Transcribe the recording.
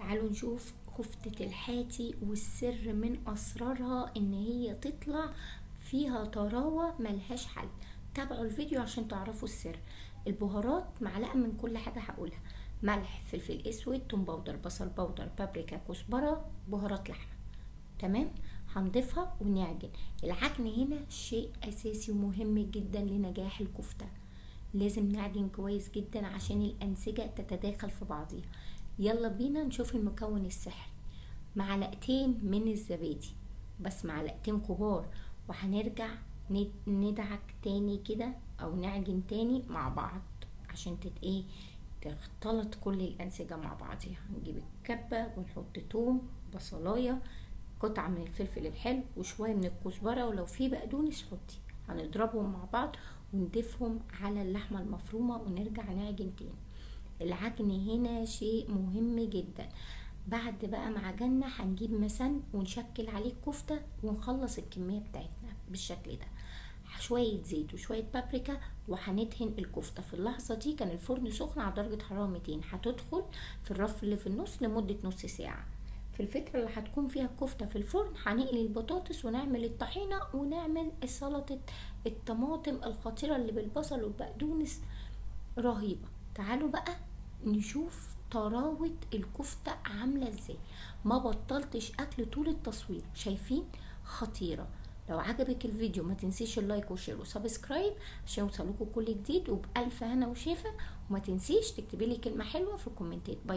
تعالوا نشوف كفتة الحاتي والسر من اسرارها ان هي تطلع فيها طراوة ملهاش حل. تابعوا الفيديو عشان تعرفوا السر. البهارات معلقة من كل حاجة هقولها: ملح، فلفل اسود، توم باودر، بصل باودر، بابريكا، كزبرة، بهارات لحمة. تمام، هنضيفها ونعجن. العجن هنا شيء اساسي ومهم جدا لنجاح الكفتة. لازم نعجن كويس جدا عشان الانسجة تتداخل في بعضها. يلا بينا نشوف المكون السحري. معلقتين من الزبادي، بس معلقتين كبار، وهنرجع ندعك تاني كده او نعجن تاني مع بعض عشان تختلط كل الانسجه مع بعضها. هنجيب الكبه ونحط توم، بصلايه، قطعه من الفلفل الحلو، وشويه من الكزبره، ولو في بقدونس حطي. هنضربهم مع بعض ونضيفهم على اللحمه المفرومه ونرجع نعجن تاني. العجن هنا شيء مهم جدا. بعد بقى ما عجنا هنجيب مسن ونشكل عليه الكفته ونخلص الكميه بتاعتنا بالشكل ده. شويه زيت وشويه بابريكا، وهندهن الكفته. في اللحظه دي كان الفرن سخن على درجه حراره 200. هتدخل في الرف اللي في النص لمده نص ساعه. في الفتره اللي هتكون فيها الكفته في الفرن هنقلي البطاطس ونعمل الطحينه ونعمل سلطه الطماطم الخطيره اللي بالبصل والبقدونس، رهيبه. تعالوا بقى نشوف طراوة الكفتة عاملة ازاي. ما بطلتش اكل طول التصوير، شايفين؟ خطيرة. لو عجبك الفيديو ما تنسيش اللايك والشير وسبسكرايب عشان يوصلكوا كل جديد، وبألف هنا وشفا. وما تنسيش تكتبي لي كلمة حلوة في الكومنتات. باي.